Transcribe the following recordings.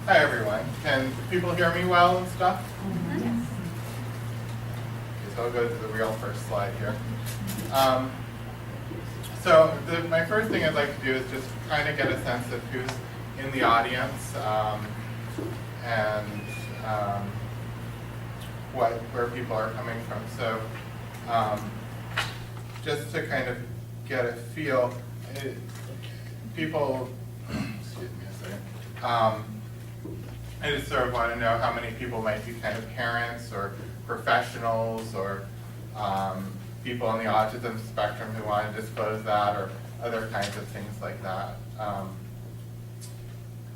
Hi everyone. Can people hear me well and stuff? Yes. Okay, so I'll go to the real first slide here. My first thing I'd like to do is just kind of get a sense of who's in the audience and where people are coming from. So just to kind of get a feel, people, excuse me a second. I just sort of want to know how many people might be kind of parents or professionals or people on the autism spectrum who want to disclose that, or other kinds of things like that.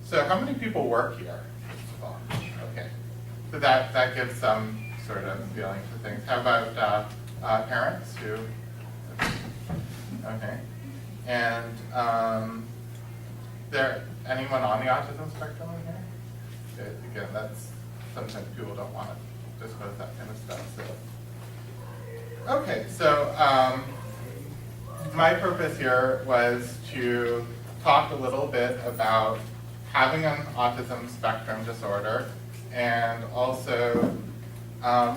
So how many people work here, first of all? Okay, so that gives some sort of feeling to things. How about parents who, okay. And there anyone on the autism spectrum in here? Again, that's sometimes people don't want to disclose that kind of stuff. So, okay, so my purpose here was to talk a little bit about having an autism spectrum disorder, and also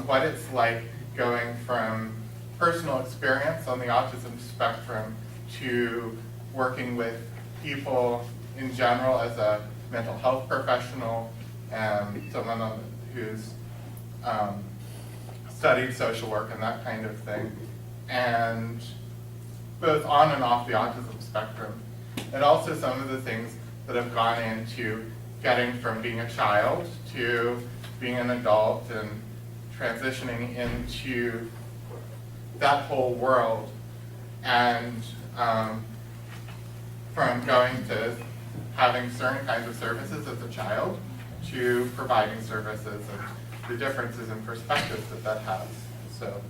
what it's like going from personal experience on the autism spectrum to working with people in general as a mental health professional and someone who's studied social work and that kind of thing, and both on and off the autism spectrum, and also some of the things that have gone into getting from being a child to being an adult and transitioning into that whole world, and from going to having certain kinds of services as a child to providing services and the differences in perspectives that has. So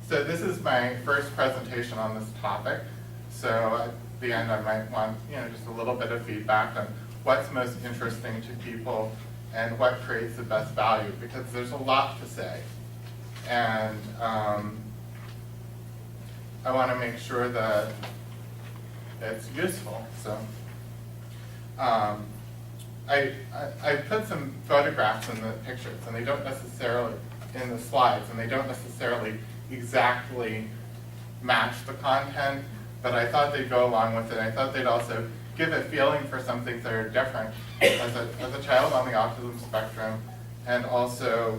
this is my first presentation on this topic. So at the end I might want just a little bit of feedback on what's most interesting to people and what creates the best value, because there's a lot to say. And I want to make sure that it's useful. So I put some photographs in the pictures, and they don't necessarily, in the slides, and they don't necessarily exactly match the content, but I thought they'd go along with it. I thought they'd also give a feeling for some things that are different as a child on the autism spectrum, and also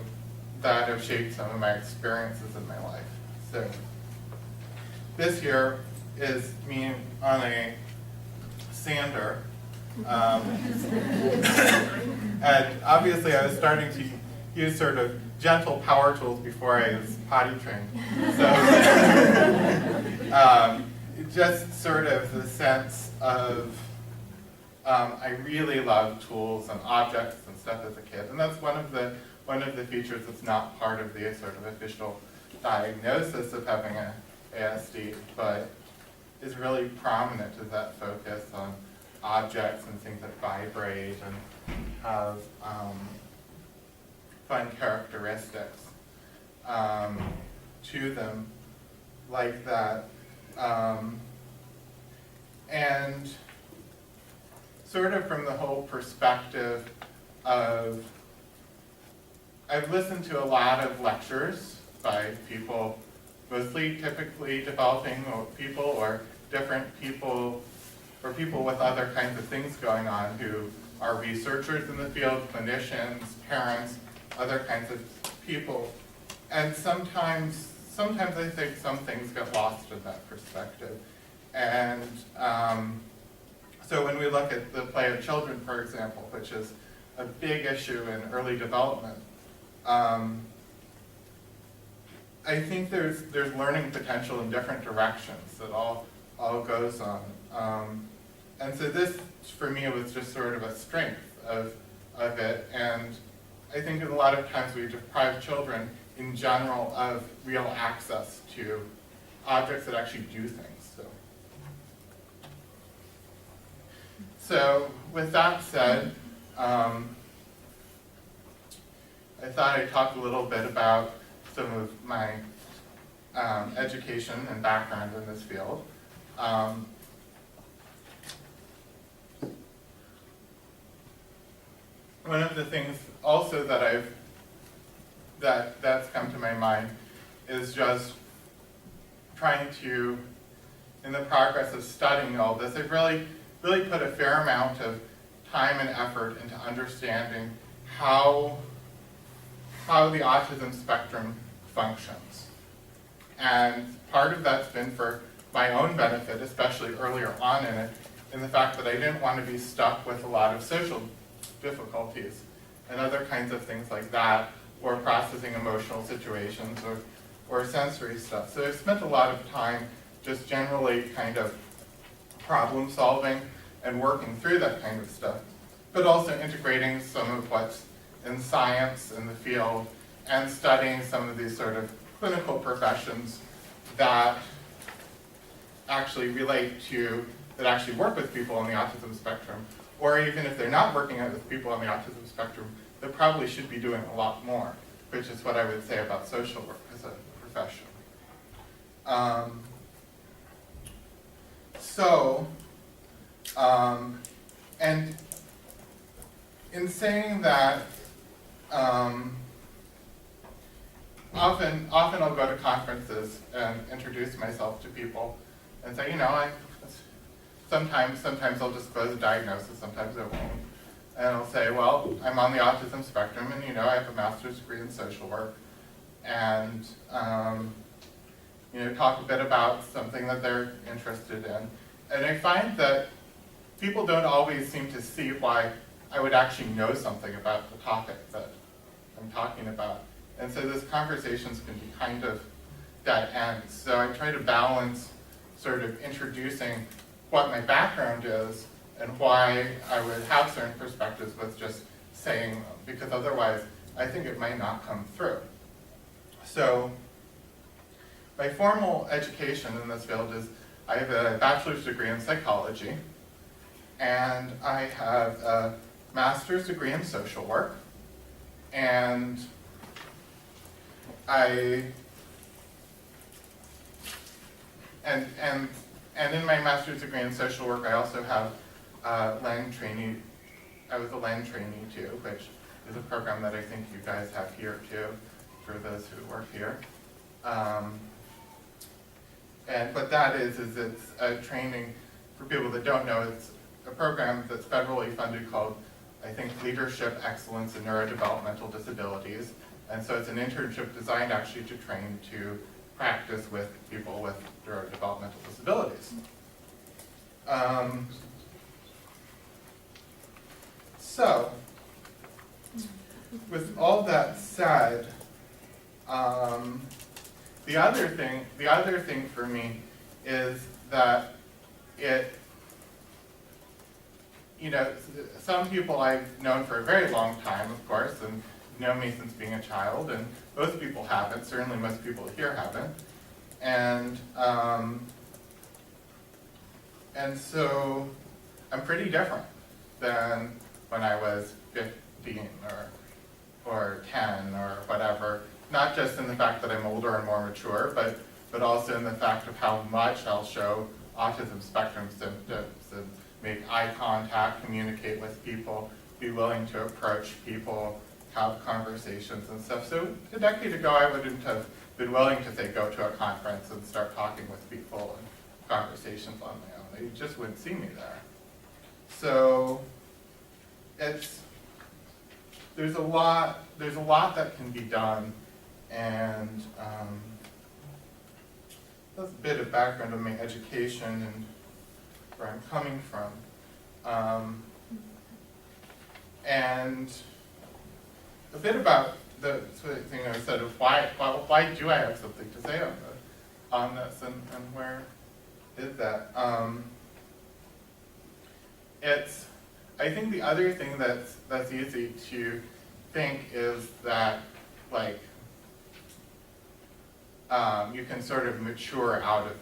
that have shaped some of my experiences in my life. So this here is me on a sander. And obviously I was starting to use sort of gentle power tools before I was potty trained. So just sort of the sense of I really love tools and objects and stuff as a kid, and that's one of the features that's not part of the sort of official diagnosis of having an ASD, but is really prominent, is that focus on objects and things that vibrate and have fun characteristics to them like that. And sort of from the whole perspective of, I've listened to a lot of lectures by people, mostly typically developing people or different people, or people with other kinds of things going on who are researchers in the field, clinicians, parents, other kinds of people. And sometimes I think some things get lost in that perspective. And so when we look at the play of children, for example, which is a big issue in early development, I think there's learning potential in different directions that all goes on. And so this, for me, was just sort of a strength of it. And I think a lot of times we deprive children in general of real access to objects that actually do things. So with that said, I thought I'd talk a little bit about some of my education and background in this field. one of the things also that's come to my mind is just trying to, in the progress of studying all this, I've really put a fair amount of time and effort into understanding how the autism spectrum functions. And part of that's been for my own benefit, especially earlier on in it, in the fact that I didn't want to be stuck with a lot of social difficulties and other kinds of things like that, or processing emotional situations or sensory stuff. So I've spent a lot of time just generally kind of problem solving and working through that kind of stuff, but also integrating some of what's in science in the field and studying some of these sort of clinical professions that actually that actually work with people on the autism spectrum, or even if they're not working with people on the autism spectrum, they probably should be doing a lot more, which is what I would say about social work as a profession. And in saying that, often I'll go to conferences and introduce myself to people and say, sometimes I'll disclose a diagnosis, sometimes I won't. And I'll say, well, I'm on the autism spectrum, and I have a master's degree in social work, and talk a bit about something that they're interested in. And I find that people don't always seem to see why I would actually know something about the topic that I'm talking about. And so those conversations can be kind of dead ends. So I try to balance sort of introducing what my background is and why I would have certain perspectives with just saying them, because otherwise I think it might not come through. So my formal education in this field is I have a bachelor's degree in psychology, and I have a master's degree in social work, and and in my master's degree in social work, I also have LEND trainee. I was a LEND trainee too, which is a program that I think you guys have here too, for those who work here. And what that is it's a training, for people that don't know, it's a program that's federally funded called, I think, Leadership Excellence in Neurodevelopmental Disabilities. And so it's an internship designed actually to train to practice with people with neurodevelopmental disabilities. So, with all that said, the other thing for me is that some people I've known for a very long time, of course, and know me since being a child, and most people haven't. Certainly most people here haven't. And so I'm pretty different than when I was 15 or 10 or whatever. Not just in the fact that I'm older and more mature, but also in the fact of how much I'll show autism spectrum symptoms and make eye contact, communicate with people, be willing to approach people, have conversations and stuff. So a decade ago, I wouldn't have been willing to, say, go to a conference and start talking with people and conversations on my own. They just wouldn't see me there. So there's a lot that can be done, and that's a bit of background of my education and where I'm coming from. And a bit about the sort of thing I said of why do I have something to say on this, and where is that? I think the other thing that's easy to think is that, like, you can sort of mature out of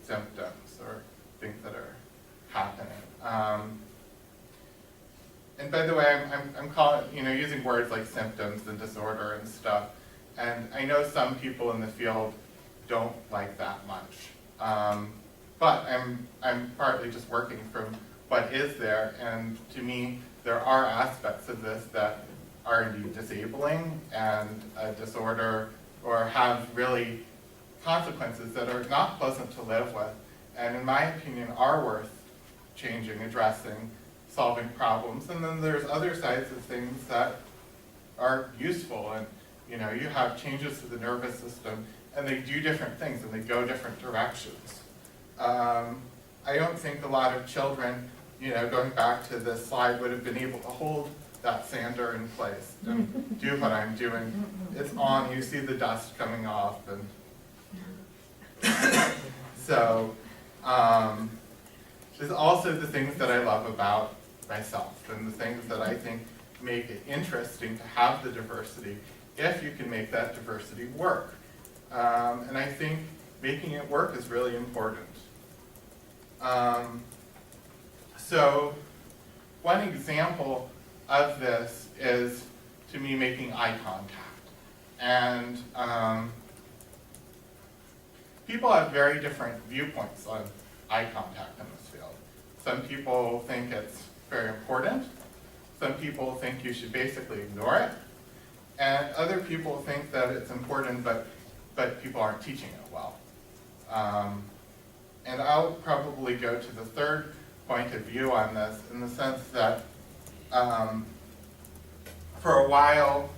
symptoms or things that are happening. And by the way, I'm calling, using words like symptoms and disorder and stuff, and I know some people in the field don't like that much. But I'm partly just working from what is there, and to me, there are aspects of this that are indeed disabling and a disorder or have really consequences that are not pleasant to live with, and in my opinion are worth changing, addressing, solving problems. And then there's other sides of things that are useful, and you have changes to the nervous system and they do different things and they go different directions. I don't think a lot of children, going back to this slide, would have been able to hold that sander in place and do what I'm doing. It's on, you see the dust coming off, and so there's also the things that I love about myself and the things that I think make it interesting to have the diversity if you can make that diversity work. And I think making it work is really important. So one example of this is, to me, making eye contact. And people have very different viewpoints on eye contact in this field. Some people think it's very important. Some people think you should basically ignore it. And other people think that it's important, but people aren't teaching it well. And I'll probably go to the third point of view on this, in the sense that for a while,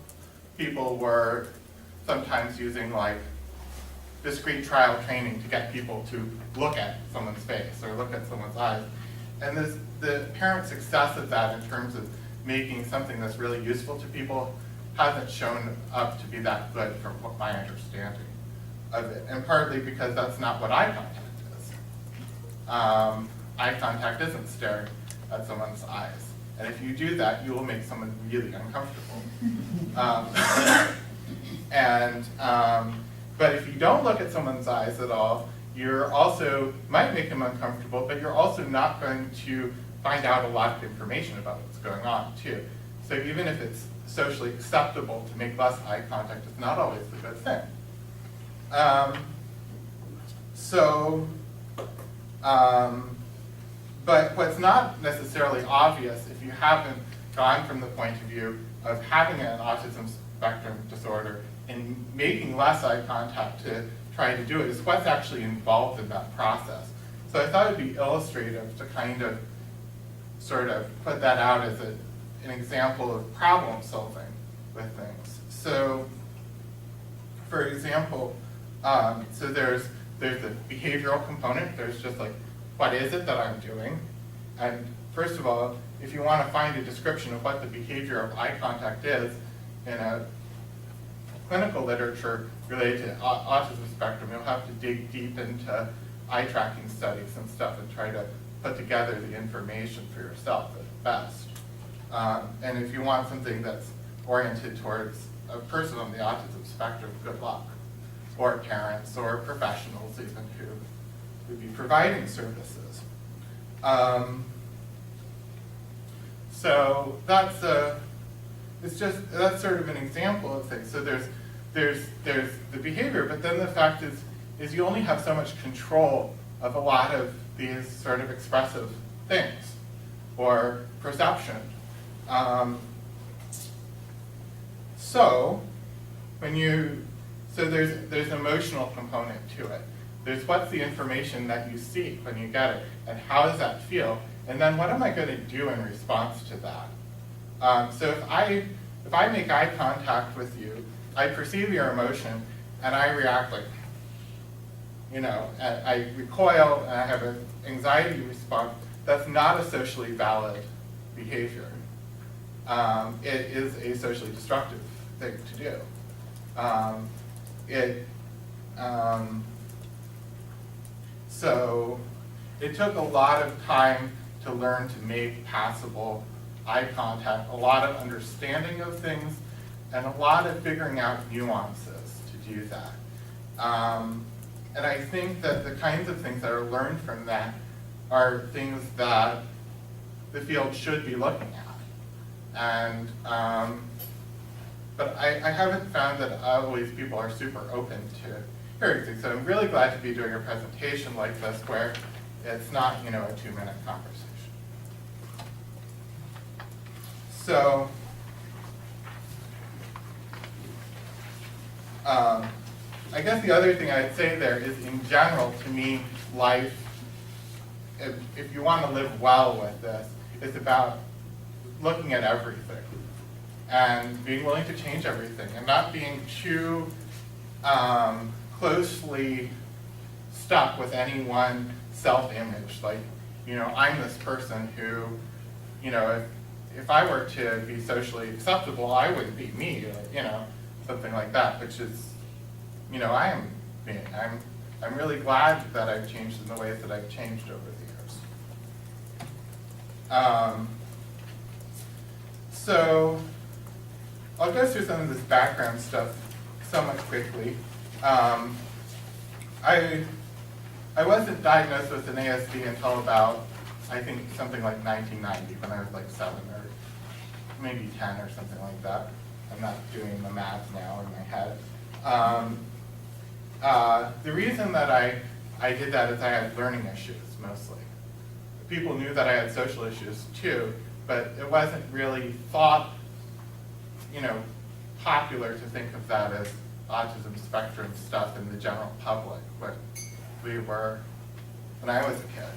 people were sometimes using discrete trial training to get people to look at someone's face or look at someone's eyes. And the apparent success of that in terms of making something that's really useful to people hasn't shown up to be that good from my understanding of it. And partly because that's not what eye contact is. Eye contact isn't staring at someone's eyes. And if you do that, you will make someone really uncomfortable. But if you don't look at someone's eyes at all, you're also, might make them uncomfortable, but you're also not going to find out a lot of information about what's going on too. So even if it's socially acceptable to make less eye contact, it's not always the good thing. But what's not necessarily obvious, if you haven't gone from the point of view of having an autism spectrum disorder and making less eye contact to try to do it, is what's actually involved in that process. So I thought it'd be illustrative to kind of sort of put that out as an example of problem solving with things. So, for example, so there's the behavioral component. There's just what is it that I'm doing? And first of all, if you want to find a description of what the behavior of eye contact is in a clinical literature related to autism spectrum, you'll have to dig deep into eye tracking studies and stuff and try to put together the information for yourself at best. And if you want something that's oriented towards a person on the autism spectrum, good luck. Or parents or professionals even who would be providing services. So that's that's sort of an example of things. So there's the behavior, but then the fact is you only have so much control of a lot of these sort of expressive things or perception. So there's an emotional component to it. There's what's the information that you seek when you get it, and how does that feel? And then what am I going to do in response to that? So if I make eye contact with you, I perceive your emotion, and I react and I recoil, and I have an anxiety response. That's not a socially valid behavior. It is a socially destructive thing to do. So it took a lot of time to learn to make passable eye contact, a lot of understanding of things, and a lot of figuring out nuances to do that. And I think that the kinds of things that are learned from that are things that the field should be looking at. And but I haven't found that always people are super open to hearing things. So I'm really glad to be doing a presentation like this where it's not, a 2-minute conversation. So, I guess the other thing I'd say there is, in general, to me, life, if you want to live well with this, it's about looking at everything and being willing to change everything and not being too closely stuck with any one self-image. Like, you know, I'm this person who, you know, if I were to be socially acceptable, I wouldn't be me, you know, something like that, which is, you know, I am me. I'm really glad that I've changed in the ways that I've changed over the years. So I'll go through some of this background stuff somewhat quickly. I wasn't diagnosed with an ASD until about, I think, something like 1990, when I was like 7 or maybe 10 or something like that. I'm not doing the math now in my head. The reason that I did that is I had learning issues, mostly. People knew that I had social issues too, but it wasn't really thought, you know, popular to think of that as autism spectrum stuff in the general public, what we were when I was a kid.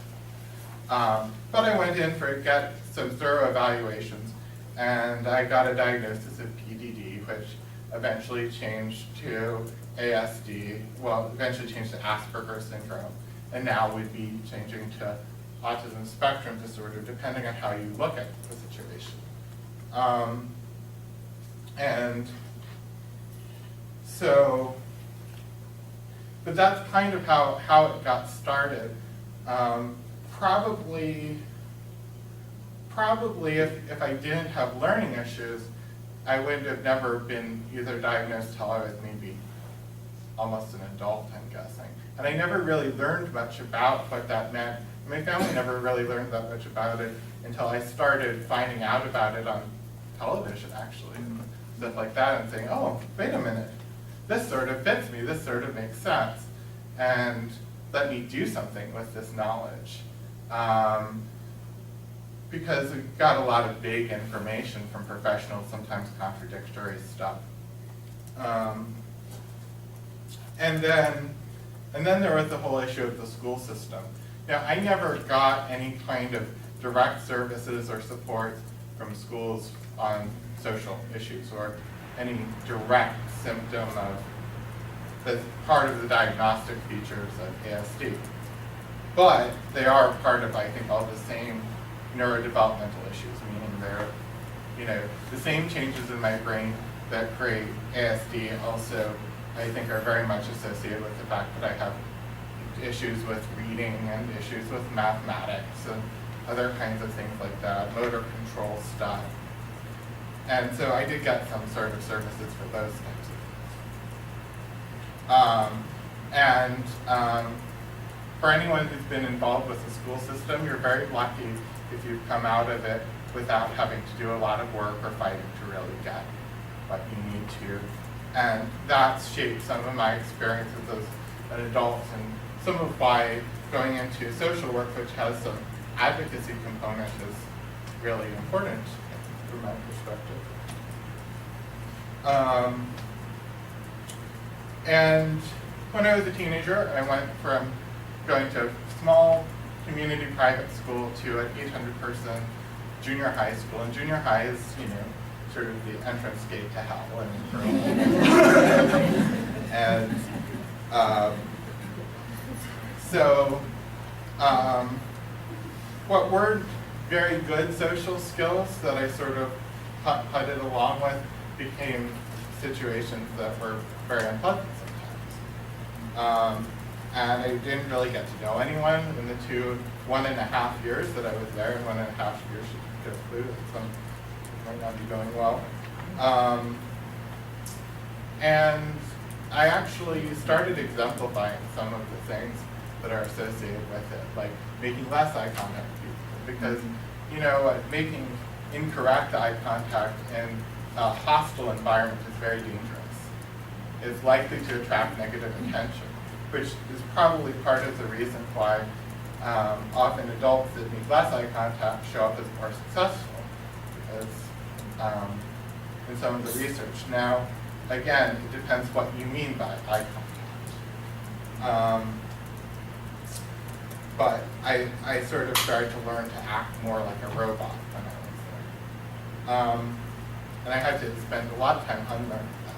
But I went in for get some thorough evaluations, and I got a diagnosis of PDD, which eventually changed to ASD, well, eventually changed to Asperger's syndrome, and now would be changing to autism spectrum disorder, depending on how you look at the situation. And so, but that's kind of how it got started. Probably if I didn't have learning issues, I would have never been either diagnosed till I was maybe almost an adult, I'm guessing. And I never really learned much about what that meant. My family never really learned that much about it until I started finding out about it on television, actually, and stuff like that, and saying, oh, wait a minute, this sort of fits me, this sort of makes sense, and let me do something with this knowledge. Because we got a lot of vague information from professionals, sometimes contradictory stuff. And then there was the whole issue of the school system. Now, I never got any kind of direct services or support from schools on social issues or any direct symptom of that's part of the diagnostic features of ASD. But they are part of, I think, all the same neurodevelopmental issues, meaning they're, you know, the same changes in my brain that create ASD also, I think, are very much associated with the fact that I have issues with reading and issues with mathematics and other kinds of things like that, motor control stuff. And so I did get some sort of services for those types of things. For anyone who's been involved with the school system, you're very lucky if you've come out of it without having to do a lot of work or fighting to really get what you need to. And that's shaped some of my experiences as an adult, and some of why going into social work, which has some advocacy component, is really important from my perspective. And when I was a teenager, I went from going to a small community private school to an 800-person junior high school. And junior high is, you know, sort of the entrance gate to hell. What were very good social skills that I sort of putted along with became situations that were very unpleasant sometimes. And I didn't really get to know anyone in the 1.5 years that I was there, and 1.5 years should go through, some might not be going well. And I actually started exemplifying some of the things that are associated with it, like making less eye contact with people, because, you know, making incorrect eye contact in a hostile environment is very dangerous. It's likely to attract negative attention, which is probably part of the reason why often adults that need less eye contact show up as more successful, because in some of the research. Now, again, it depends what you mean by eye contact. But I sort of started to learn to act more like a robot when I was there. And I had to spend a lot of time unlearning that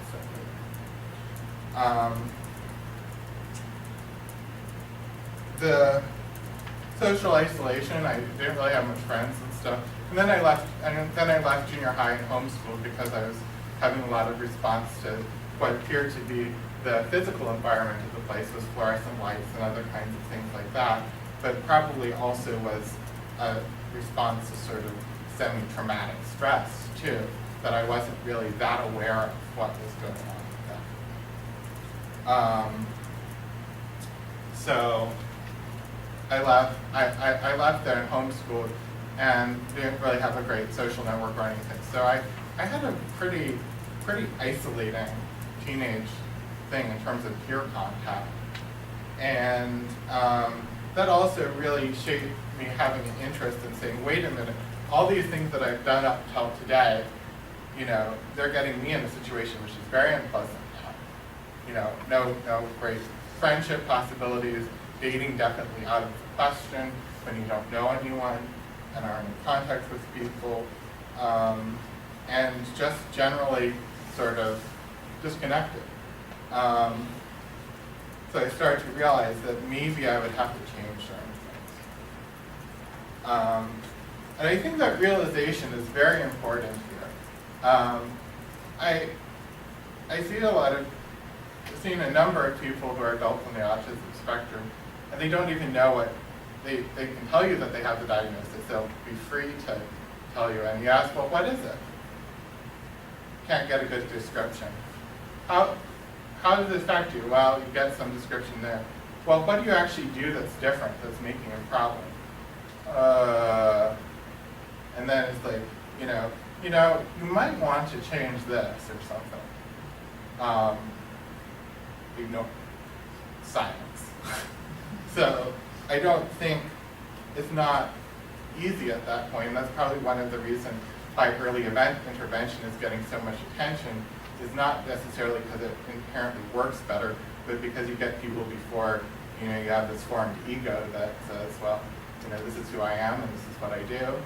stuff. The social isolation, I didn't really have much friends and stuff. And then I left junior high and homeschooled because I was having a lot of response to what appeared to be the physical environment of the place with fluorescent lights and other kinds of things like that, but probably also was a response to sort of semi-traumatic stress too, that I wasn't really that aware of what was going on with that. So I left there and homeschooled and didn't really have a great social network or anything. So I had a pretty isolating teenage thing in terms of peer contact. And that also really shaped me having an interest in saying, wait a minute, all these things that I've done up till today, you know, they're getting me in a situation which is very unpleasant now. You know, no great friendship possibilities, dating definitely out of the question when you don't know anyone and aren't in contact with people, and just generally sort of disconnected. So I started to realize that maybe I would have to change certain things. And I think that realization is very important here. I've seen a number of people who are adults on the autism spectrum, and they don't even know what, they can tell you that they have the diagnosis. They'll be free to tell you, and you ask, well, what is it? Can't get a good description. How does it affect you? Well, you get some description there. Well, what do you actually do that's different, that's making a problem? And then it's like, you might want to change this or something. Ignore silence. So I don't think it's not easy at that point, and that's probably one of the reasons why early event intervention is getting so much attention, is not necessarily because it inherently works better, but because you get people before, you have this formed ego that says, well, this is who I am and this is what I do.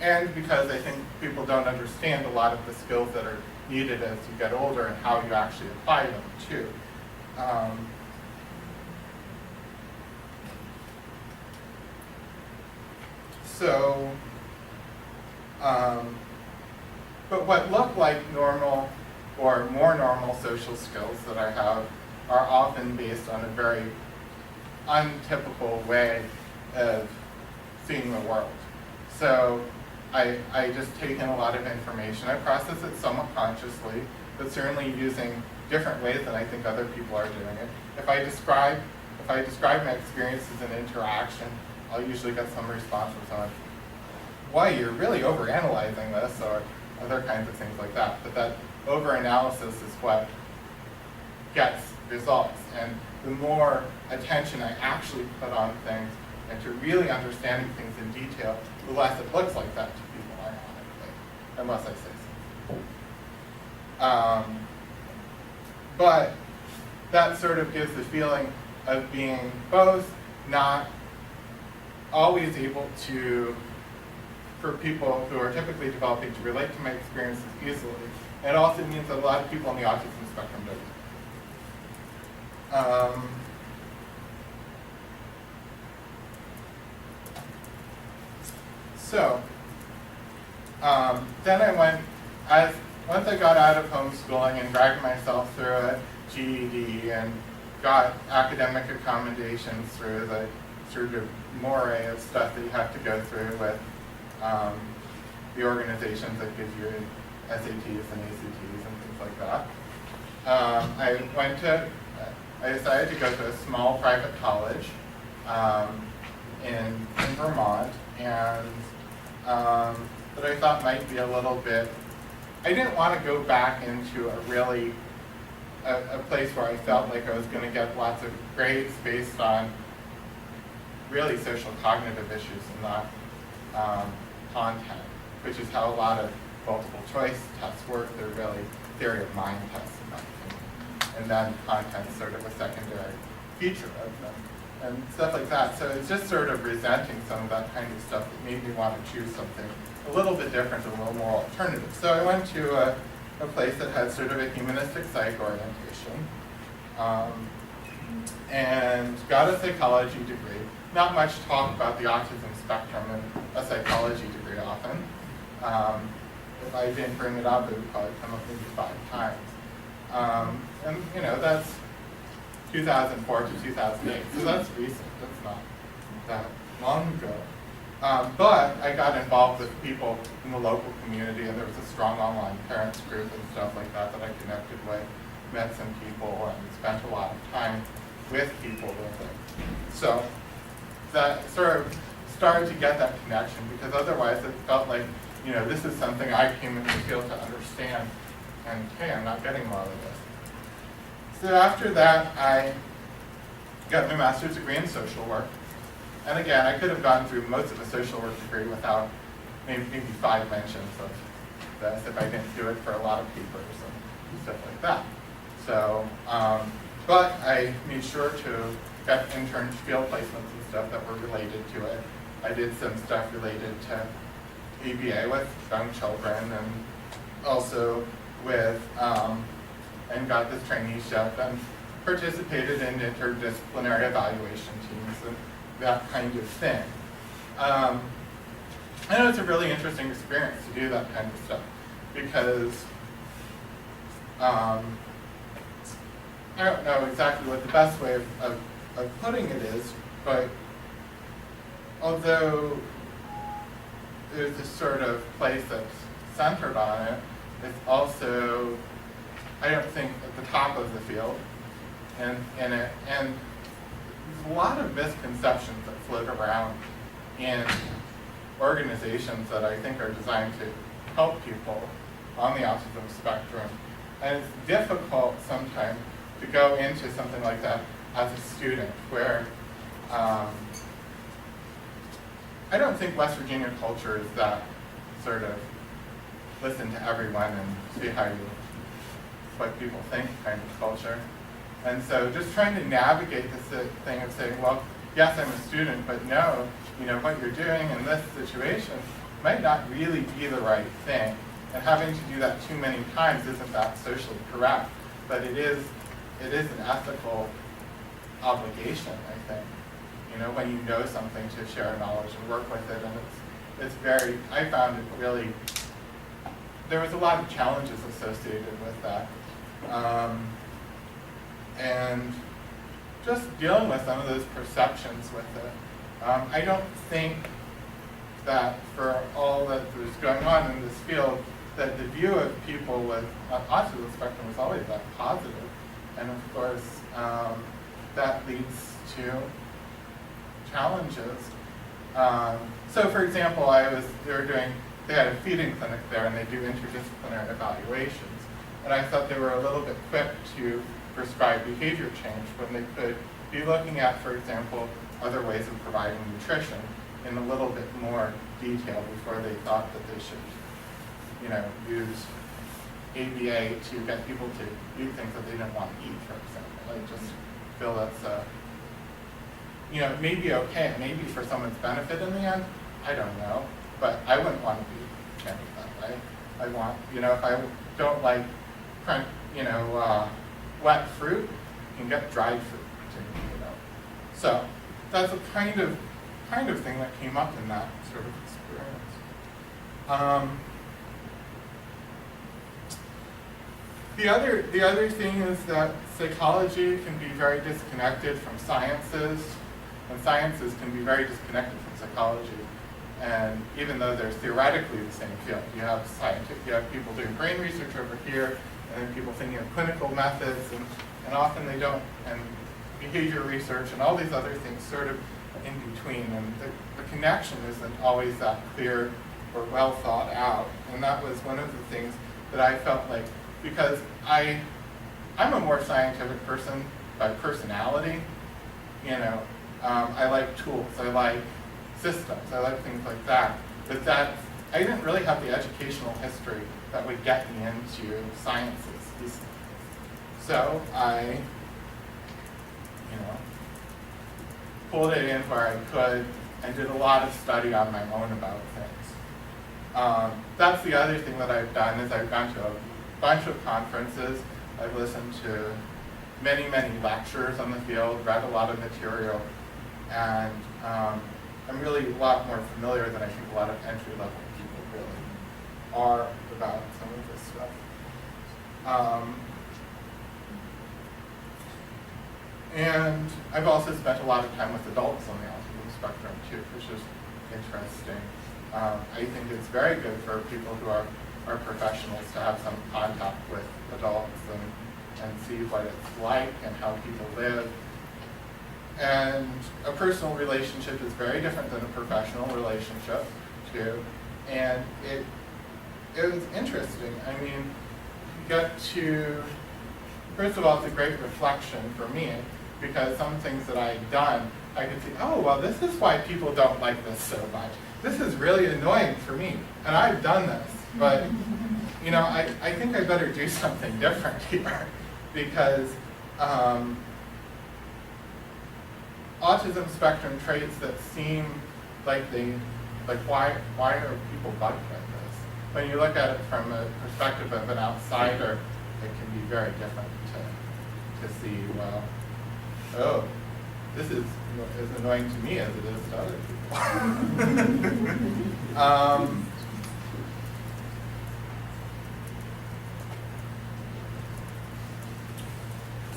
And because I think people don't understand a lot of the skills that are needed as you get older and how you actually apply them too. But what look like normal or more normal social skills that I have are often based on a very untypical way of seeing the world. So I just take in a lot of information. I process it somewhat consciously, but certainly using different ways than I think other people are doing it. If I describe my experience as an interaction, I'll usually get some response from someone, why, you're really overanalyzing this, or other kinds of things like that. But that overanalysis is what gets results. And the more attention I actually put on things and to really understanding things in detail, the less it looks like that to people, ironically, unless I say so. But that sort of gives the feeling of being both not always able to, for people who are typically developing, to relate to my experiences easily. And it also means that a lot of people on the autism spectrum don't. Then I went, once I got out of homeschooling and dragged myself through a GED and got academic accommodations through the moray of stuff that you have to go through with the organizations that give you SATs and ACTs and things like that. I decided to go to a small private college in Vermont, and that I thought might be a little bit, I didn't want to go back into a place where I felt like I was going to get lots of grades based on really social cognitive issues and not content, which is how a lot of multiple choice tests work. They're really theory of mind tests in my opinion. And then content is sort of a secondary feature of them and stuff like that. So it's just sort of resenting some of that kind of stuff that made me want to choose something a little bit different and a little more alternative. So I went to a place that had sort of a humanistic psych orientation and got a psychology degree. Not much talk about the autism spectrum in a psychology degree often. If I didn't bring it up, it would probably come up maybe 5 times. And you know, that's 2004 to 2008, so that's recent, that's not that long ago. But I got involved with people in the local community, and there was a strong online parents group and stuff like that that I connected with, met some people, and spent a lot of time with people with it. So that sort of started to get that connection, because otherwise it felt like, you know, this is something I came into the field to understand, and hey, I'm not getting more of this. So after that, I got my master's degree in social work. And again, I could have gone through most of a social work degree without maybe 5 mentions of this if I didn't do it for a lot of papers and stuff like that. So, but I made sure to get intern field placements and stuff that were related to it. I did some stuff related to ABA with young children, and also with, and got this traineeship and participated in interdisciplinary evaluation teams and that kind of thing. I know it's a really interesting experience to do that kind of stuff, because I don't know exactly what the best way of putting it is, but although there's this sort of place that's centered on it, it's also, I don't think, at the top of the field, and there's a lot of misconceptions that float around in organizations that I think are designed to help people on the autism spectrum. And it's difficult sometimes to go into something like that as a student, where I don't think West Virginia culture is that sort of listen to everyone and see what people think kind of culture. And so just trying to navigate this thing of saying, well, yes, I'm a student, but no, you know, what you're doing in this situation might not really be the right thing. And having to do that too many times isn't that socially correct, but it is an ethical obligation, I think. You know, when you know something, to share knowledge and work with it, and it's very, I found it really, there was a lot of challenges associated with that. And just dealing with some of those perceptions with it. I don't think that for all that was going on in this field, that the view of people with autism spectrum was always that positive. And of course, that leads to challenges. So for example, they had a feeding clinic there, and they do interdisciplinary evaluations. And I thought they were a little bit quick to prescribe behavior change when they could be looking at, for example, other ways of providing nutrition in a little bit more detail before they thought that they should, you know, use ABA to get people to eat things that they didn't want to eat, for example. I just feel that's, you know, it may be okay, it may be for someone's benefit in the end, I don't know, but I wouldn't want to be handled that way. I want, you know, if I don't like, you know, wet fruit, you can get dried fruit, you know. So that's a kind of thing that came up in that sort of experience. The other thing is that psychology can be very disconnected from sciences, and sciences can be very disconnected from psychology. And even though they're theoretically the same field, you have people doing brain research over here, and then people thinking of clinical methods, and often they don't, and behavior research and all these other things sort of in between, and the connection isn't always that clear or well thought out. And that was one of the things that I felt like, because I'm a more scientific person by personality, you know, I like tools, I like systems, I like things like that. But that, I didn't really have the educational history that would get me into sciences, these things. So I, pulled it in where I could and did a lot of study on my own about things. That's the other thing that I've done is I've gone to a bunch of conferences. I've listened to many, many lectures on the field, read a lot of material, and I'm really a lot more familiar than I think a lot of entry-level people really are about some of this stuff. And I've also spent a lot of time with adults on the autism spectrum too, which is interesting. I think it's very good for people who are professionals to have some contact with adults and see what it's like and how people live. And a personal relationship is very different than a professional relationship too. And it was interesting. I mean, you get to, first of all, it's a great reflection for me, because some things that I had done, I could see, oh, well, this is why people don't like this so much. This is really annoying for me, and I've done this. But, I think I better do something different here, because autism spectrum traits that seem like why are people bugged by this? When you look at it from a perspective of an outsider, it can be very different to see, well, oh, this is as annoying to me as it is to other people.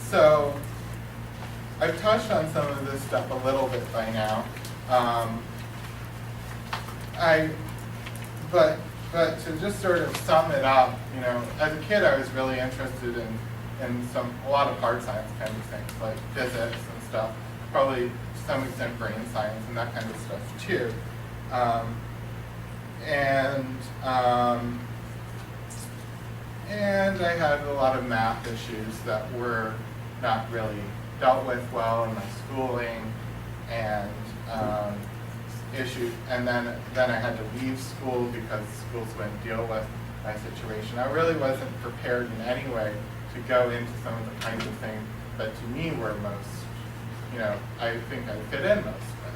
So I've touched on some of this stuff a little bit by now. But to just sort of sum it up, as a kid I was really interested in a lot of hard science kind of things, like physics and stuff, probably to some extent brain science and that kind of stuff too. And I had a lot of math issues that were not really dealt with well in my schooling, and issues. And then I had to leave school because schools wouldn't deal with my situation. I really wasn't prepared in any way to go into some of the kinds of things that to me were most, I think I fit in most with.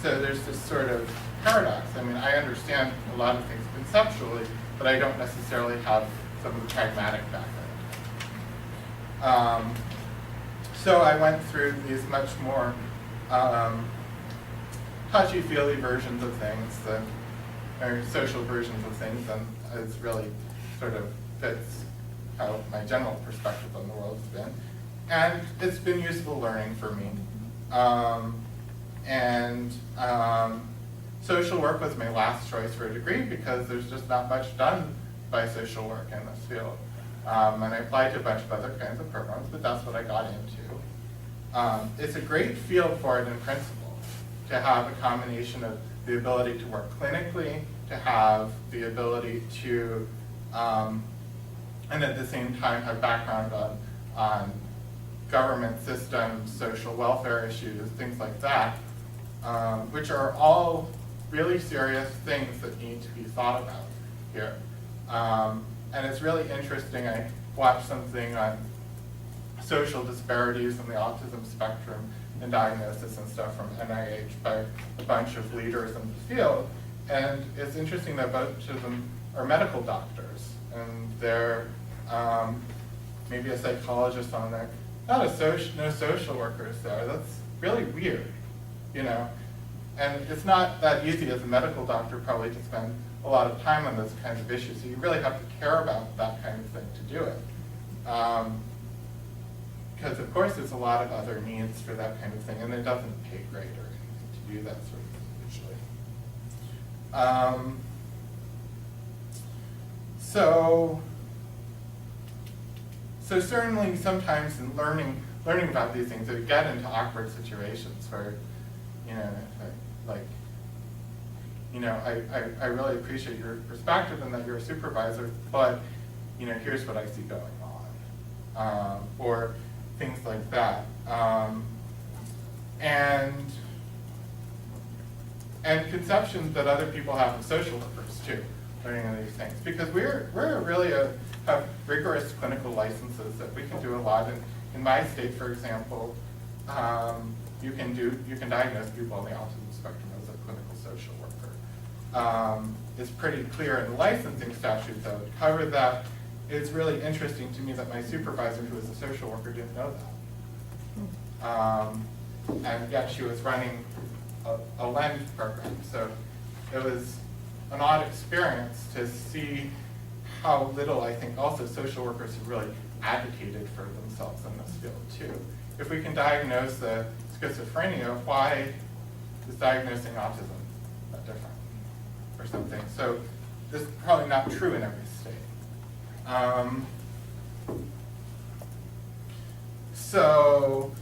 So there's this sort of paradox. I mean, I understand a lot of things conceptually, but I don't necessarily have some of the pragmatic background. So I went through these much more touchy-feely versions of things, or social versions of things, and it's really sort of fits how my general perspective on the world has been. And it's been useful learning for me. Social work was my last choice for a degree because there's just not much done by social work in this field. And I applied to a bunch of other kinds of programs, but that's what I got into. It's a great field for it in principle, to have a combination of the ability to work clinically, to have the ability to, and at the same time have background on government systems, social welfare issues, things like that, which are all really serious things that need to be thought about here. And it's really interesting. I watched something on social disparities in the autism spectrum and diagnosis and stuff from NIH by a bunch of leaders in the field. And it's interesting that both of them are medical doctors, and they're maybe a psychologist on there. No social workers there. That's really weird, And it's not that easy as a medical doctor probably to spend a lot of time on those kinds of issues. So you really have to care about that kind of thing to do it. Because of course there's a lot of other needs for that kind of thing, and it doesn't pay great or anything to do that sort of thing usually. So certainly sometimes in learning about these things, we get into awkward situations where, I really appreciate your perspective and that you're a supervisor, but, here's what I see going on. Or things like that. and conceptions that other people have of social workers too, learning these things. Because we're really have rigorous clinical licenses that we can do a lot. In my state, for example, you can diagnose people on the autism spectrum as a clinical social worker. It's pretty clear in the licensing statutes that would cover that. It's really interesting to me that my supervisor, who was a social worker, didn't know that. And yet she was running a LEND program. So it was an odd experience to see how little, I think, also social workers have really advocated for themselves in this field too. If we can diagnose the schizophrenia, why is diagnosing autism not different or something? So this is probably not true in every state. So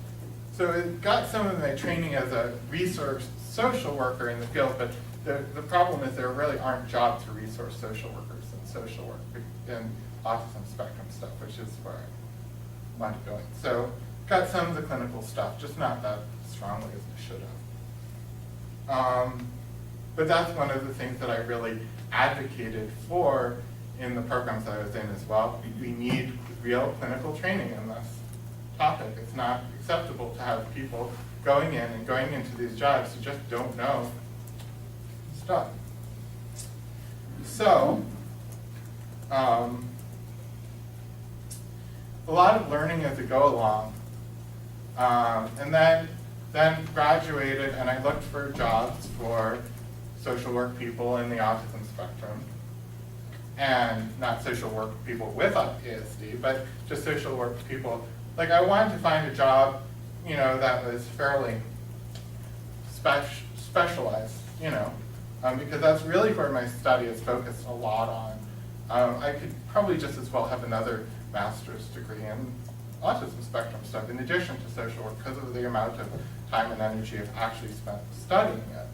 it got some of my training as a resource social worker in the field, but the problem is there really aren't jobs for resource social workers in social work in autism spectrum stuff, which is where I want to go in. So got some of the clinical stuff, just not that strongly as I should have. But that's one of the things that I really advocated for in the programs I was in as well. We need real clinical training in this topic. It's not acceptable to have people going in and going into these jobs who just don't know stuff. So, a lot of learning as I go along. And then graduated and I looked for jobs for social work people in the autism spectrum. And not social work people with ASD, but just social work people. Like I wanted to find a job, you know, that was fairly specialized, you know, because that's really where my study is focused a lot on. I could probably just as well have another master's degree in autism spectrum stuff in addition to social work because of the amount of time and energy I've actually spent studying it.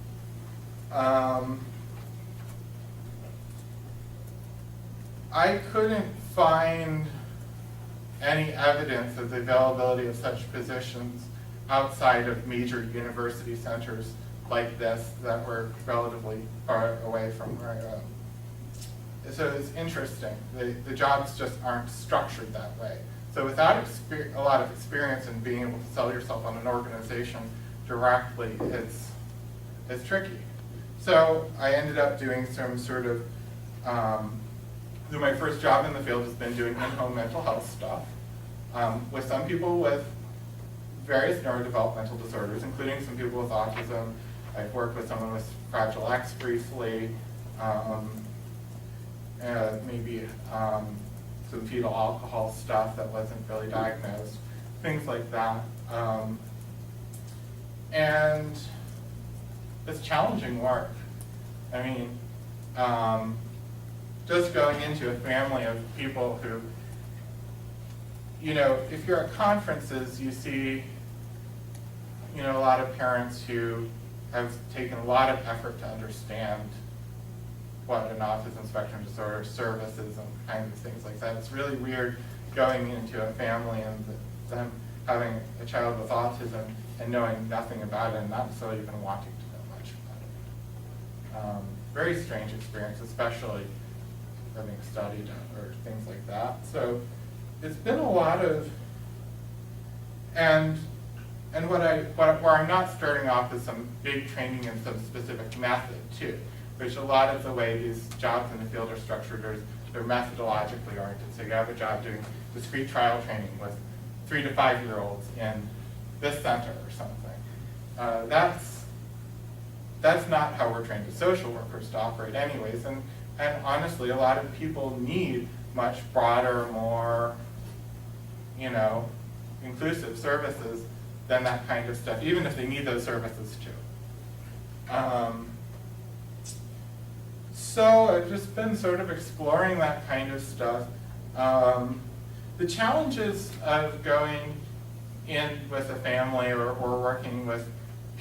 I couldn't find any evidence of the availability of such positions outside of major university centers like this that were relatively far away from where I am. So it's interesting. The jobs just aren't structured that way. So without a lot of experience in being able to sell yourself on an organization directly, it's tricky. So I ended up doing some sort of my first job in the field has been doing in-home mental health stuff with some people with various neurodevelopmental disorders, including some people with autism. I've worked with someone with Fragile X briefly, maybe some fetal alcohol stuff that wasn't really diagnosed, things like that. And it's challenging work. I mean, just going into a family of people who, you know, if you're at conferences, you see, you know, a lot of parents who have taken a lot of effort to understand what an autism spectrum disorder services and kinds of things like that. It's really weird going into a family and them having a child with autism and knowing nothing about it and not necessarily even wanting to know much about it. Very strange experience, especially having studied or things like that. So it's been a lot of, and where I'm not starting off with some big training in some specific method too, which a lot of the way these jobs in the field are structured is they're methodologically oriented. So you have a job doing discrete trial training with 3 to 5-year-olds in this center or something. That's not how we're trained as social workers to operate anyways. And honestly, a lot of people need much broader, more, you know, inclusive services than that kind of stuff, even if they need those services too. So I've just been sort of exploring that kind of stuff. The challenges of going in with a family or working with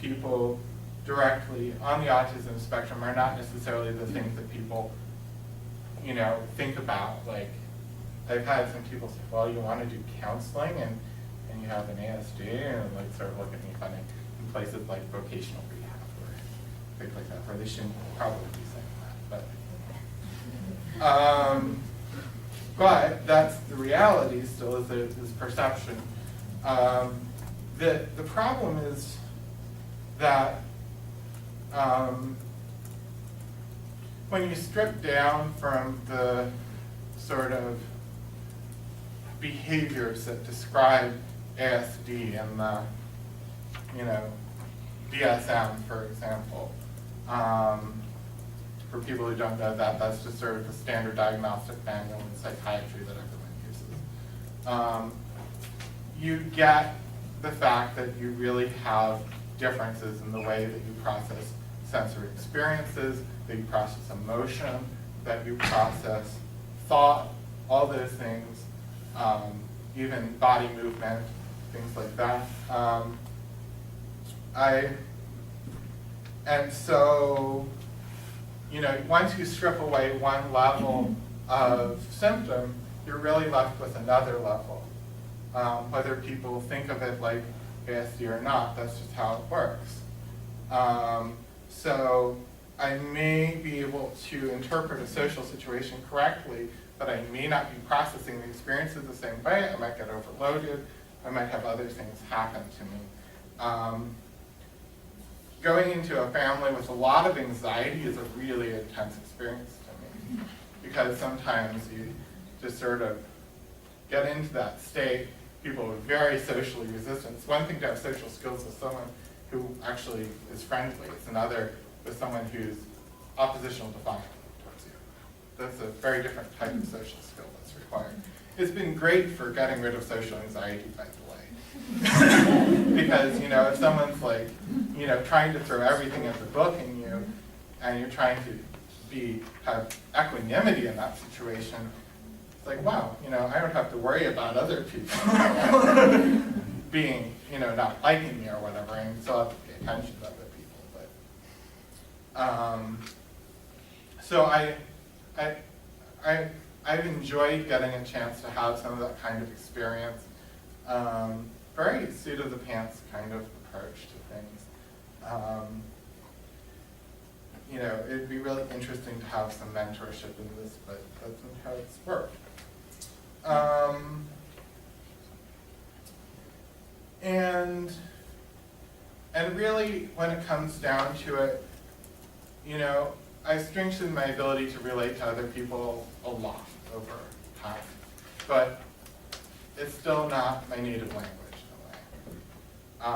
people directly on the autism spectrum are not necessarily the things that people, you know, think about. Like, I've had some people say, well, you want to do counseling and you have an ASD, and like sort of look at me funny. places like vocational rehab or things like that, where they shouldn't probably be saying that. But that's the reality still, is this perception. The problem is that when you strip down from the sort of behaviors that describe ASD and the, DSM, for example. For people who don't know that, that's just sort of the standard diagnostic manual in psychiatry that everyone uses. You get the fact that you really have differences in the way that you process sensory experiences, that you process emotion, that you process thought, all those things, even body movement, things like that. And so, once you strip away one level of symptom, you're really left with another level. Whether people think of it like ASD or not, that's just how it works. So I may be able to interpret a social situation correctly, but I may not be processing the experiences the same way. I might get overloaded. I might have other things happen to me. Going into a family with a lot of anxiety is a really intense experience to me, because sometimes you just sort of get into that state. People are very socially resistant. It's one thing to have social skills with someone who actually is friendly. It's another with someone who's oppositional defiant towards you. That's a very different type of social skill that's required. It's been great for getting rid of social anxiety, by the way. Because, if someone's like, trying to throw everything at the book in you, and you're trying to have equanimity in that situation, it's like, wow, I don't have to worry about other people being, not liking me or whatever, and still have to pay attention to other people. But so I've enjoyed getting a chance to have some of that kind of experience. Very seat of the pants kind of approach to things. It'd be really interesting to have some mentorship in this, but that's not how it's worked. And really, when it comes down to it, I strengthened my ability to relate to other people a lot over time, but it's still not my native language in a way.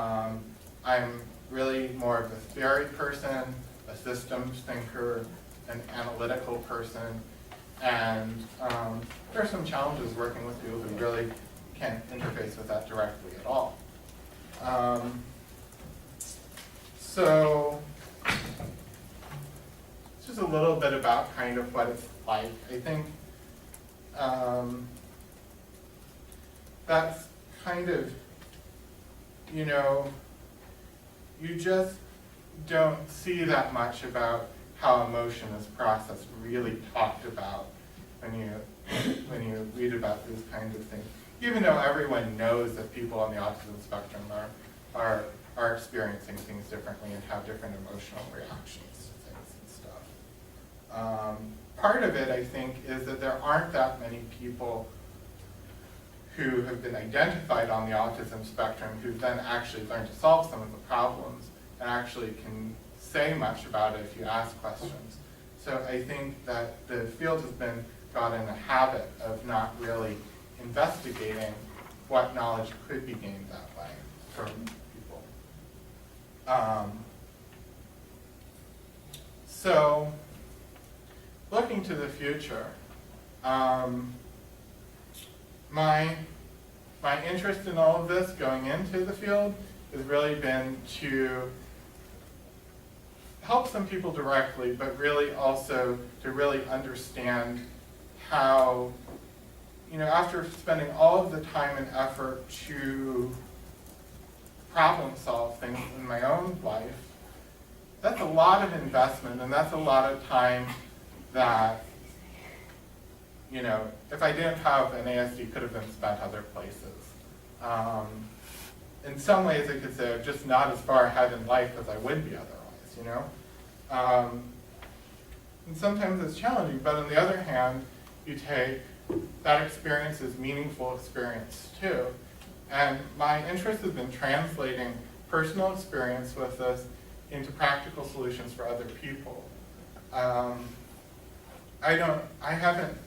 I'm really more of a theory person, a systems thinker, an analytical person, and there are some challenges working with people who really can't interface with that directly at all. So it's just a little bit about kind of what it's like. I think that's kind of, you just don't see that much about how emotion is processed really talked about when you read about these kinds of things. Even though everyone knows that people on the autism spectrum are experiencing things differently and have different emotional reactions to things and stuff. Part of it, I think, is that there aren't that many people who have been identified on the autism spectrum who then actually learned to solve some of the problems and actually can say much about it if you ask questions. So I think that the field has got in a habit of not really investigating what knowledge could be gained that way from people. So looking to the future, my interest in all of this going into the field has really been to help some people directly, but really also to really understand how, after spending all of the time and effort to problem solve things in my own life, that's a lot of investment, and that's a lot of time that, if I didn't have an ASD, could have been spent other places. in some ways I could say I'm just not as far ahead in life as I would be otherwise, you know? And sometimes it's challenging, but on the other hand, you take that experience as meaningful experience too. And my interest has been translating personal experience with this into practical solutions for other people. I haven't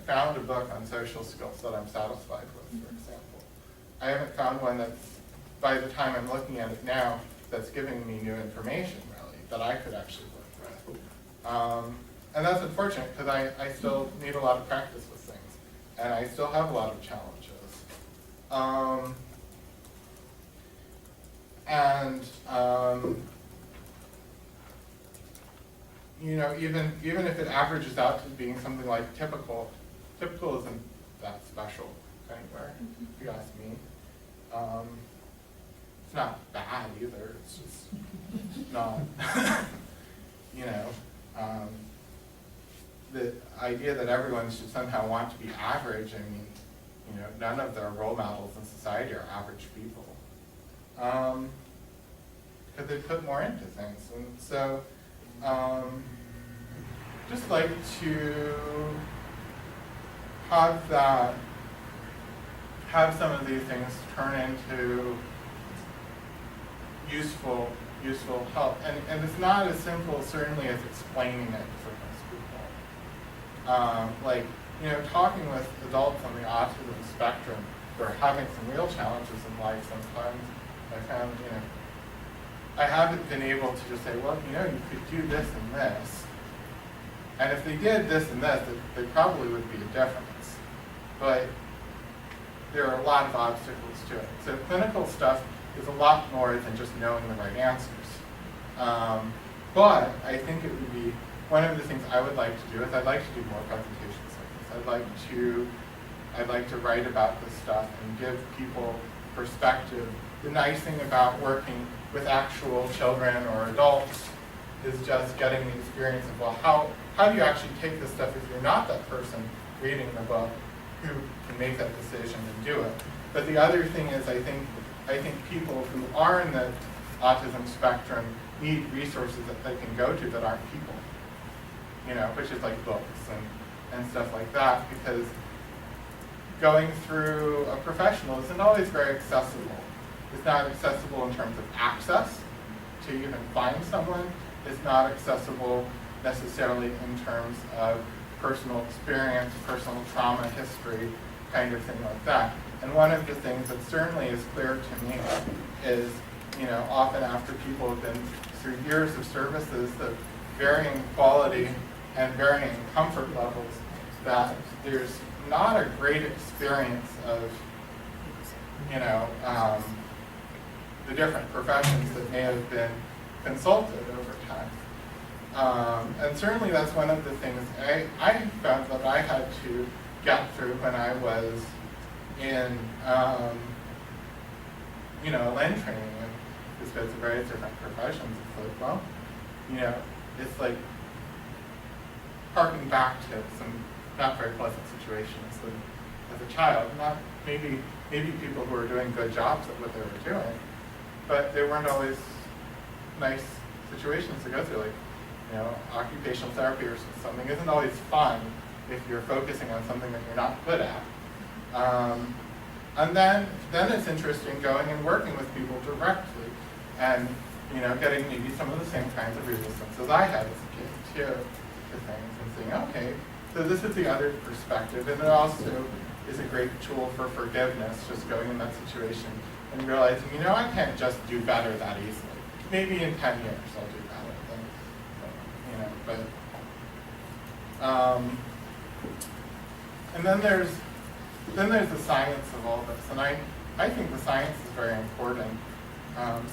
found a book on social skills that I'm satisfied with, for example. I haven't found one that's, by the time I'm looking at it now, that's giving me new information, really, that I could actually work with. And that's unfortunate, because I still need a lot of practice with things, and I still have a lot of challenges. You know, even if it averages out to being something like typical isn't that special anywhere, if you ask me. It's not bad either, it's just not, you know, the idea that everyone should somehow want to be average, I mean, you know, none of the role models in society are average people. Because they put more into things. And so, just like to have some of these things turn into useful help. And it's not as simple, certainly, as explaining it for most people. Like, you know, talking with adults on the autism spectrum who are having some real challenges in life sometimes, I found, you know, I haven't been able to just say, well, you know, you could do this and this. And if they did this and this, there probably would be a difference. But there are a lot of obstacles to it. So clinical stuff is a lot more than just knowing the right answers. But I think it would be, one of the things I would like to do is I'd like to do more presentations like this. I'd like to write about this stuff and give people perspective. The nice thing about working with actual children or adults is just getting the experience of, well, how do you actually take this stuff if you're not that person reading the book who can make that decision and do it. But the other thing is, I think people who are in the autism spectrum need resources that they can go to that aren't people, you know, which is like books and stuff like that, because going through a professional isn't always very accessible. It's not accessible in terms of access to even find someone. It's not accessible necessarily in terms of personal experience, personal trauma history, kind of thing like that. And one of the things that certainly is clear to me is, you know, often after people have been through years of services of varying quality and varying comfort levels, that there's not a great experience of, you know, the different professions that may have been consulted over time. And certainly that's one of the things I found that I had to get through when I was in, you know, LEN training, and just goes to various different professions. It's like, well, you know, it's like harking back to some not very pleasant situations as a child. Not maybe people who were doing good jobs at what they were doing, but they weren't always nice situations to go through. Like, you know, occupational therapy or something isn't always fun if you're focusing on something that you're not good at. And then it's interesting going and working with people directly, and, you know, getting maybe some of the same kinds of resistance as I had as a kid too to things, and saying, okay, so this is the other perspective, and it also is a great tool for forgiveness, just going in that situation and realizing, you know, I can't just do better that easily. Maybe in 10 years I'll do better, you know, but, and then there's the science of all this, and I think the science is very important.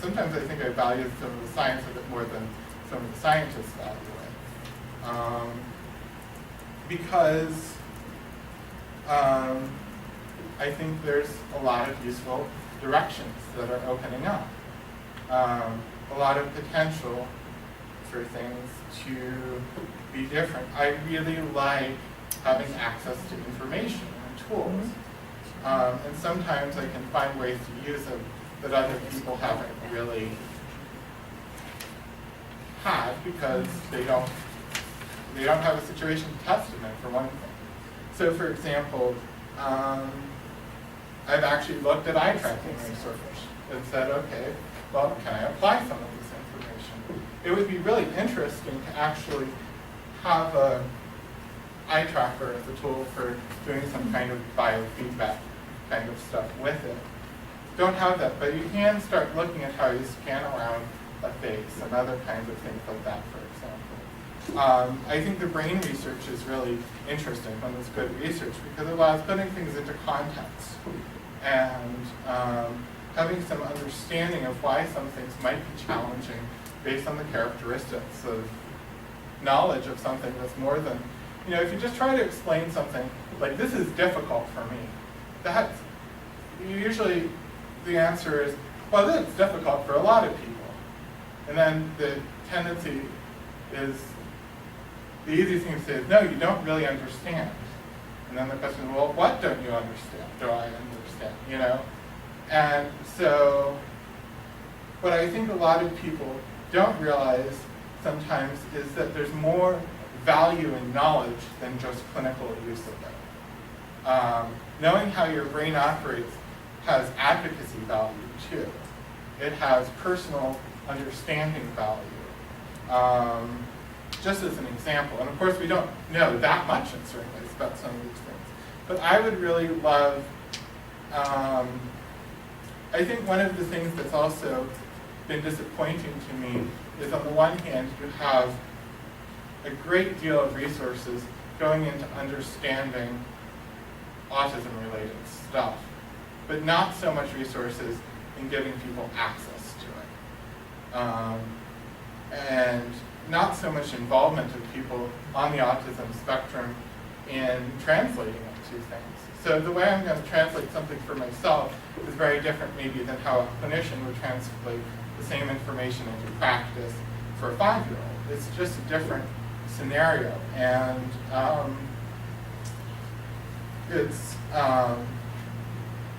Sometimes I think I value some of the science a bit more than some of the scientists value it. Because I think there's a lot of useful directions that are opening up. A lot of potential for things to be different. I really like having access to information and tools. And sometimes I can find ways to use them that other people haven't really had because they don't have a situation to test them in, for one thing. So for example, I've actually looked at eye tracking research and said, okay, well, can I apply some of this information? It would be really interesting to actually have a eye tracker as a tool for doing some kind of biofeedback kind of stuff with it. Don't have that, but you can start looking at how you scan around a face and other kinds of things like that, for example. I think the brain research is really interesting when it's good research because it allows putting things into context and having some understanding of why some things might be challenging based on the characteristics of knowledge of something that's more than, if you just try to explain something like this is difficult for me, that's usually the answer is, well, it's difficult for a lot of people. And then the tendency is, the easy thing to say is, no, you don't really understand. And then the question is, well, what don't you understand? Do I understand, And so, what I think a lot of people don't realize sometimes is that there's more value in knowledge than just clinical use of it. Knowing how your brain operates has advocacy value too. It has personal understanding value. Just as an example, and of course we don't know that much in certain ways about some of these things, but I would really love, I think one of the things that's also been disappointing to me is on the one hand you have a great deal of resources going into understanding autism-related stuff, but not so much resources in giving people access to it. And not so much involvement of people on the autism spectrum in translating it to things. So the way I'm going to translate something for myself is very different maybe than how a clinician would translate the same information into practice for a 5-year-old. It's just a different scenario. And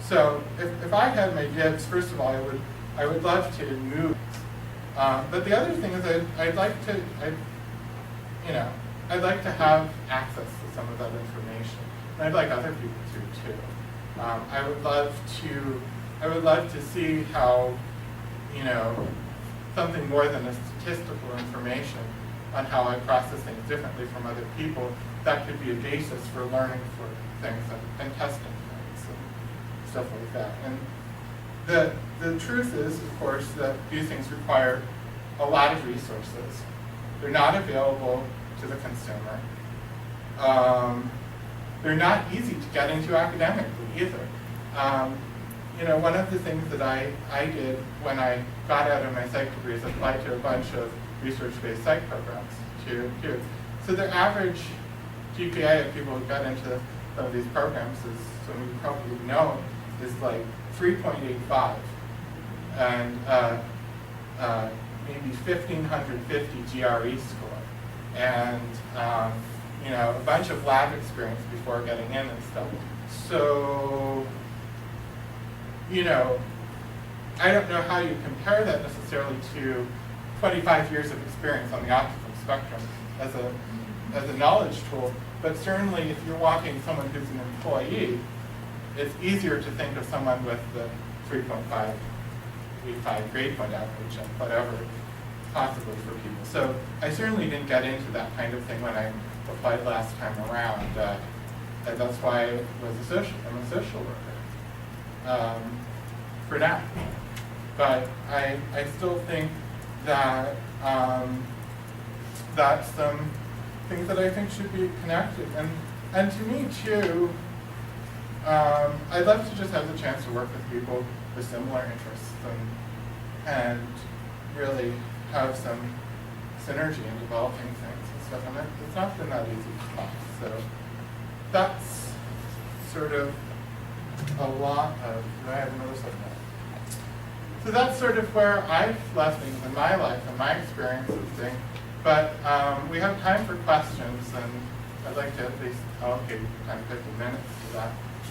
so if I had my gifts, first of all, I would love to move. But the other thing is I'd like to have access to some of that information. And I'd like other people to too. I would love to see how, something more than a statistical information on how I process things differently from other people, that could be a basis for learning for things and testing things and stuff like that. And the truth is, of course, that these things require a lot of resources. They're not available to the consumer. They're not easy to get into academically either. One of the things that I did when I got out of my psych degree is apply to a bunch of research-based psych programs too. So the average GPA of people who got into some of these programs is, some of you probably know, is like 3.85. And maybe 1,550 GRE score. And a bunch of lab experience before getting in and stuff. So, I don't know how you compare that necessarily to 25 years of experience on the autism spectrum as a knowledge tool, but certainly if you're walking someone who's an employee, it's easier to think of someone with the 3.585 grade point average and whatever possibly for people. So I certainly didn't get into that kind of thing when I applied last time around. And that's why I'm a social worker for now. But I still think that that's some things that I think should be connected. And to me too, I'd love to just have the chance to work with people with similar interests and really have some synergy in developing things and stuff. And it's not been that easy to find. So that's sort of a lot of, I have another slide now. So that's sort of where I've left things in my life and my experience with things. But we have time for questions, and I'd like to at least allocate 10 to 15 minutes to that.